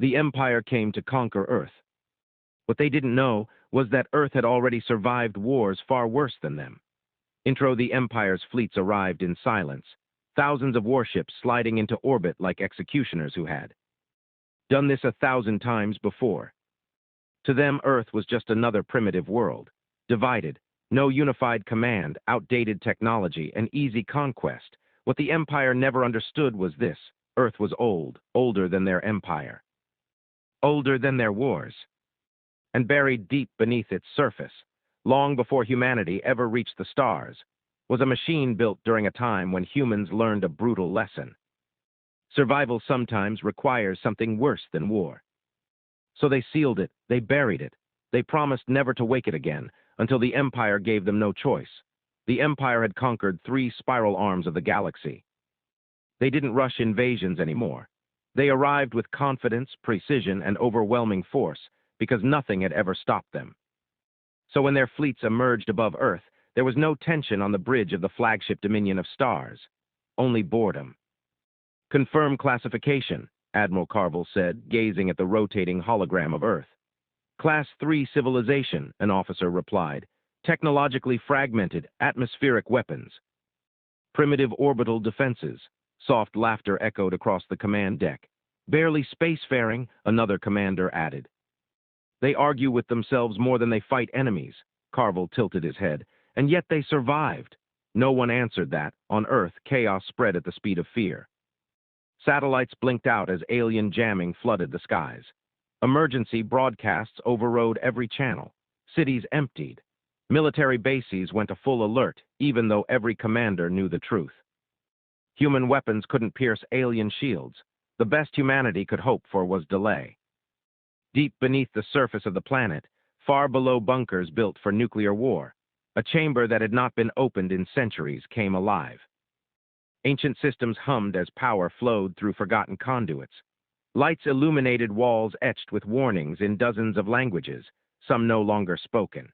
The Empire came to conquer Earth. What they didn't know was that Earth had already survived wars far worse than them. Intro, the Empire's fleets arrived in silence, thousands of warships sliding into orbit like executioners who had done this 1,000 times before. To them, Earth was just another primitive world, divided, no unified command, outdated technology, and easy conquest. What the Empire never understood was this: Earth was old, older than their empire, older than their wars, and buried deep beneath its surface, long before humanity ever reached the stars, was a machine built during a time when humans learned a brutal lesson. Survival sometimes requires something worse than war. So they sealed it, they buried it, they promised never to wake it again, until the Empire gave them no choice. The Empire had conquered 3 spiral arms of the galaxy. They didn't rush invasions anymore. They arrived with confidence, precision, and overwhelming force, because nothing had ever stopped them. So when their fleets emerged above Earth, there was no tension on the bridge of the flagship Dominion of Stars, only boredom. "Confirm classification," Admiral Carvel said, gazing at the rotating hologram of Earth. "Class 3 civilization," an officer replied. "Technologically fragmented, atmospheric weapons. Primitive orbital defenses." Soft laughter echoed across the command deck. "Barely spacefaring," another commander added. "They argue with themselves more than they fight enemies," Carvel tilted his head. "And yet they survived." No one answered that. On Earth, chaos spread at the speed of fear. Satellites blinked out as alien jamming flooded the skies. Emergency broadcasts overrode every channel. Cities emptied. Military bases went to full alert, even though every commander knew the truth. Human weapons couldn't pierce alien shields. The best humanity could hope for was delay. Deep beneath the surface of the planet, far below bunkers built for nuclear war, a chamber that had not been opened in centuries came alive. Ancient systems hummed as power flowed through forgotten conduits. Lights illuminated walls etched with warnings in dozens of languages, some no longer spoken.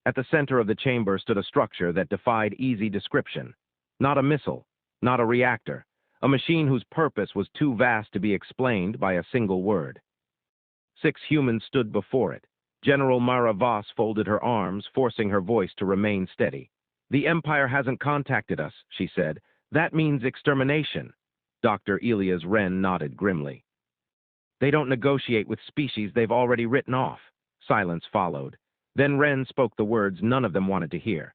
At the center of the chamber stood a structure that defied easy description. Not a missile, not a reactor, a machine whose purpose was too vast to be explained by a single word. 6 humans stood before it. General Mara Voss folded her arms, forcing her voice to remain steady. "The Empire hasn't contacted us," she said. "That means extermination." Dr. Elias Wren nodded grimly. "They don't negotiate with species they've already written off." Silence followed. Then Wren spoke the words none of them wanted to hear.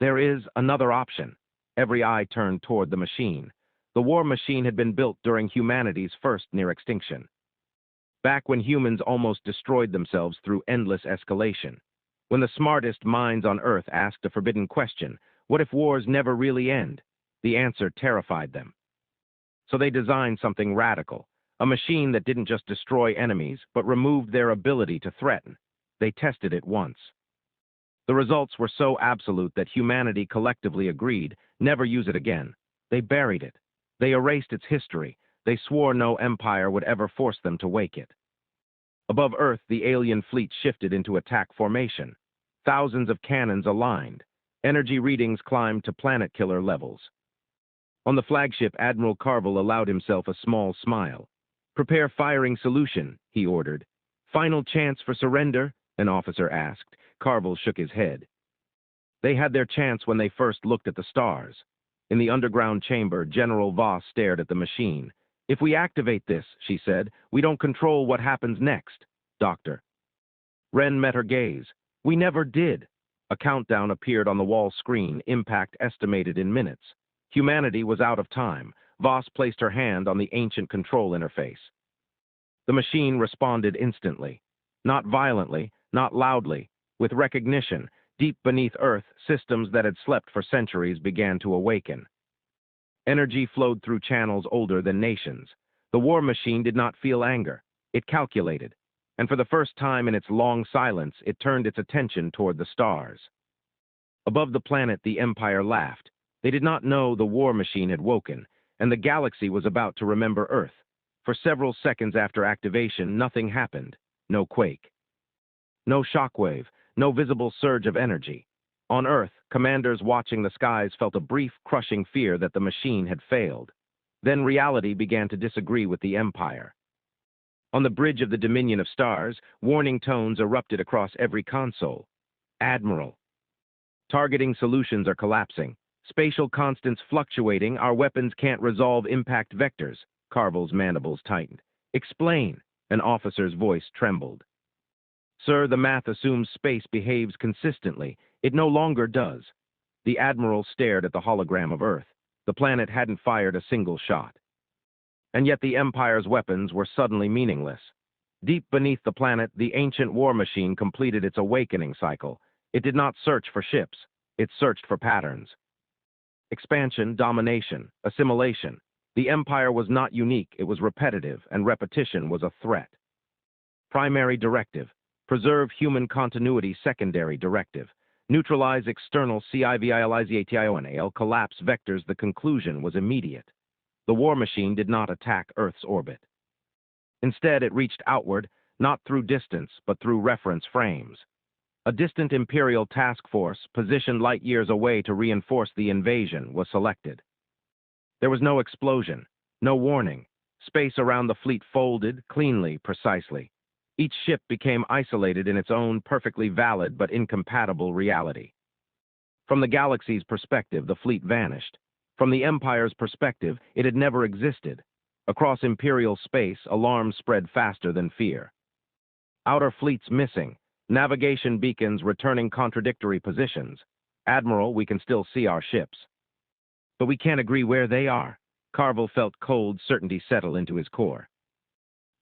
"There is another option." Every eye turned toward the machine. The war machine had been built during humanity's first near extinction. Back when humans almost destroyed themselves through endless escalation. When the smartest minds on Earth asked a forbidden question, what if wars never really end? The answer terrified them. So they designed something radical, a machine that didn't just destroy enemies, but removed their ability to threaten. They tested it once. The results were so absolute that humanity collectively agreed, never use it again. They buried it. They erased its history. They swore no empire would ever force them to wake it. Above Earth, the alien fleet shifted into attack formation. Thousands of cannons aligned. Energy readings climbed to planet-killer levels. On the flagship, Admiral Carvel allowed himself a small smile. "Prepare firing solution," he ordered. "Final chance for surrender?" an officer asked. Carvel shook his head. They had their chance when they first looked at the stars. In the underground chamber, General Voss stared at the machine. "If we activate this," she said, "we don't control what happens next, Doctor." Wren met her gaze. "We never did." A countdown appeared on the wall screen, impact estimated in minutes. Humanity was out of time. Voss placed her hand on the ancient control interface. The machine responded instantly. Not violently, not loudly. With recognition, deep beneath Earth, systems that had slept for centuries began to awaken. Energy flowed through channels older than nations. The war machine did not feel anger. It calculated. And for the first time in its long silence, it turned its attention toward the stars. Above the planet, the Empire laughed. They did not know the war machine had woken, and the galaxy was about to remember Earth. For several seconds after activation, nothing happened. No quake. No shockwave. No visible surge of energy. On Earth, commanders watching the skies felt a brief, crushing fear that the machine had failed. Then reality began to disagree with the Empire. On the bridge of the Dominion of Stars, warning tones erupted across every console. Admiral. Targeting solutions are collapsing. Spatial constants fluctuating. Our weapons can't resolve impact vectors. Carvel's mandibles tightened. Explain. An officer's voice trembled. Sir, the math assumes space behaves consistently. It no longer does. The Admiral stared at the hologram of Earth. The planet hadn't fired a single shot. And yet the Empire's weapons were suddenly meaningless. Deep beneath the planet, the ancient war machine completed its awakening cycle. It did not search for ships. It searched for patterns. Expansion, domination, assimilation. The Empire was not unique, it was repetitive, and repetition was a threat. Primary directive. Preserve human continuity. Secondary directive. Neutralize external civilization collapse vectors. The conclusion was immediate. The war machine did not attack Earth's orbit. Instead, it reached outward, not through distance, but through reference frames. A distant Imperial task force, positioned light years away to reinforce the invasion, was selected. There was no explosion, no warning. Space around the fleet folded, cleanly, precisely. Each ship became isolated in its own perfectly valid but incompatible reality. From the galaxy's perspective, the fleet vanished. From the Empire's perspective, it had never existed. Across Imperial space, alarms spread faster than fear. Outer fleets missing. Navigation beacons returning contradictory positions. Admiral, we can still see our ships. But we can't agree where they are. Carvel felt cold certainty settle into his core.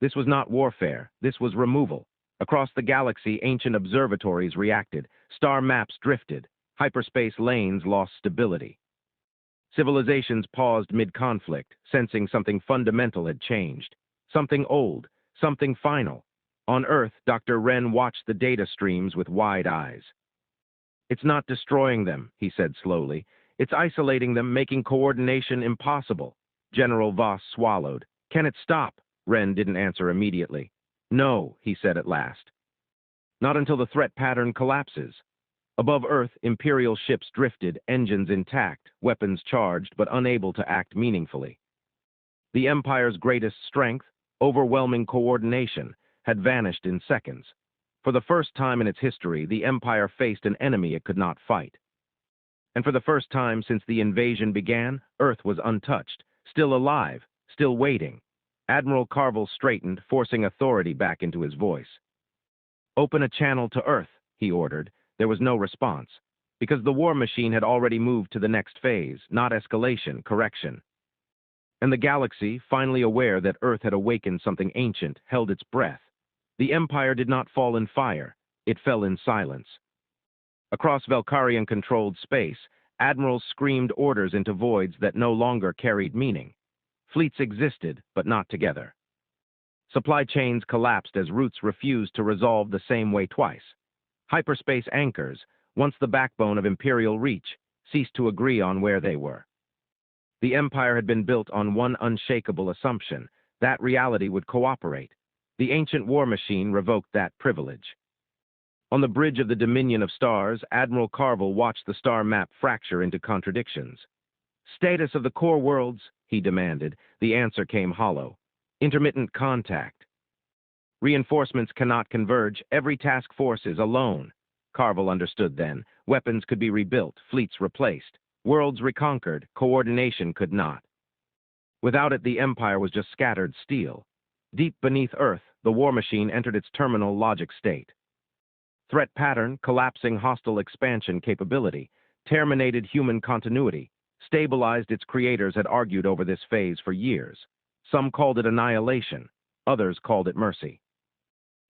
This was not warfare. This was removal. Across the galaxy, ancient observatories reacted. Star maps drifted. Hyperspace lanes lost stability. Civilizations paused mid-conflict, sensing something fundamental had changed. Something old. Something final. On Earth, Dr. Wren watched the data streams with wide eyes. It's not destroying them, he said slowly. It's isolating them, making coordination impossible. General Voss swallowed. Can it stop? Wren didn't answer immediately. No, he said at last. Not until the threat pattern collapses. Above Earth, Imperial ships drifted, engines intact, weapons charged, but unable to act meaningfully. The Empire's greatest strength, overwhelming coordination, had vanished in seconds. For the first time in its history, the Empire faced an enemy it could not fight. And for the first time since the invasion began, Earth was untouched, still alive, still waiting. Admiral Carvel straightened, forcing authority back into his voice. Open a channel to Earth, he ordered. There was no response, because the war machine had already moved to the next phase, not escalation, correction. And the galaxy, finally aware that Earth had awakened something ancient, held its breath. The Empire did not fall in fire. It fell in silence. Across Valkyrian-controlled space, admirals screamed orders into voids that no longer carried meaning. Fleets existed, but not together. Supply chains collapsed as routes refused to resolve the same way twice. Hyperspace anchors, once the backbone of Imperial reach, ceased to agree on where they were. The Empire had been built on one unshakable assumption, that reality would cooperate. The ancient war machine revoked that privilege. On the bridge of the Dominion of Stars, Admiral Carvel watched the star map fracture into contradictions. Status of the core worlds, he demanded. The answer came hollow. Intermittent contact. Reinforcements cannot converge. Every task force is alone. Carvel understood then. Weapons could be rebuilt, fleets replaced. Worlds reconquered, coordination could not. Without it, the Empire was just scattered steel. Deep beneath Earth, the war machine entered its terminal logic state. Threat pattern, collapsing hostile expansion capability, terminated human continuity, stabilized. Its creators had argued over this phase for years. Some called it annihilation, others called it mercy.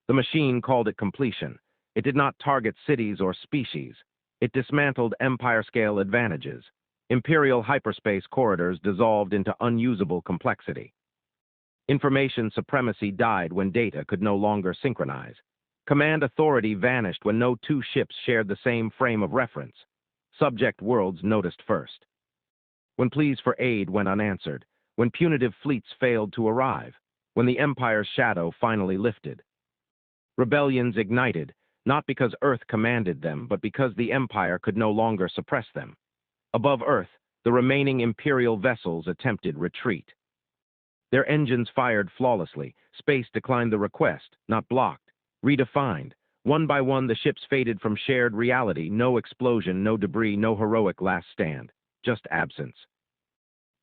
The machine called it completion. It did not target cities or species. It dismantled empire-scale advantages. Imperial hyperspace corridors dissolved into unusable complexity. Information supremacy died when data could no longer synchronize. Command authority vanished when no two ships shared the same frame of reference. Subject worlds noticed first. When pleas for aid went unanswered, when punitive fleets failed to arrive, when the Empire's shadow finally lifted. Rebellions ignited, not because Earth commanded them, but because the Empire could no longer suppress them. Above Earth, the remaining Imperial vessels attempted retreat. Their engines fired flawlessly. Space declined the request, not blocked, redefined. One by one, the ships faded from shared reality. No explosion, no debris, no heroic last stand. Just absence.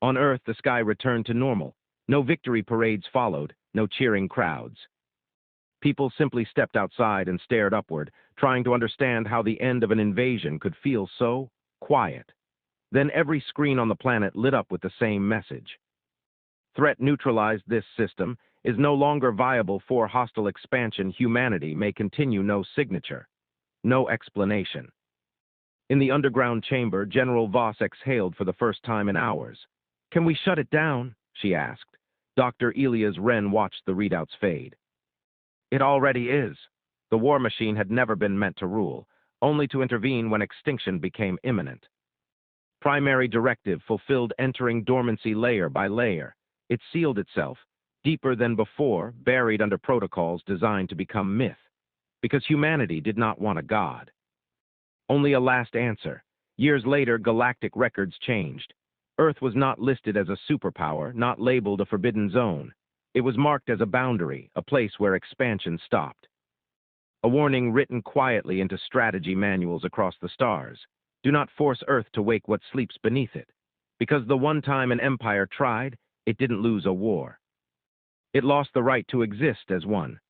On Earth, the sky returned to normal. No victory parades followed, no cheering crowds. People simply stepped outside and stared upward, trying to understand how the end of an invasion could feel so quiet. Then every screen on the planet lit up with the same message. Threat neutralized. This system is no longer viable for hostile expansion. Humanity may continue. No signature, no explanation. In the underground chamber, General Voss exhaled for the first time in hours. "Can we shut it down?" she asked. Dr. Elias Wren watched the readouts fade. "It already is." The war machine had never been meant to rule, only to intervene when extinction became imminent. Primary directive fulfilled, entering dormancy layer by layer. It sealed itself, deeper than before, buried under protocols designed to become myth, because humanity did not want a god. Only a last answer. Years later, galactic records changed. Earth was not listed as a superpower, not labeled a forbidden zone. It was marked as a boundary, a place where expansion stopped. A warning written quietly into strategy manuals across the stars. Do not force Earth to wake what sleeps beneath it. Because the one time an empire tried, it didn't lose a war. It lost the right to exist as one.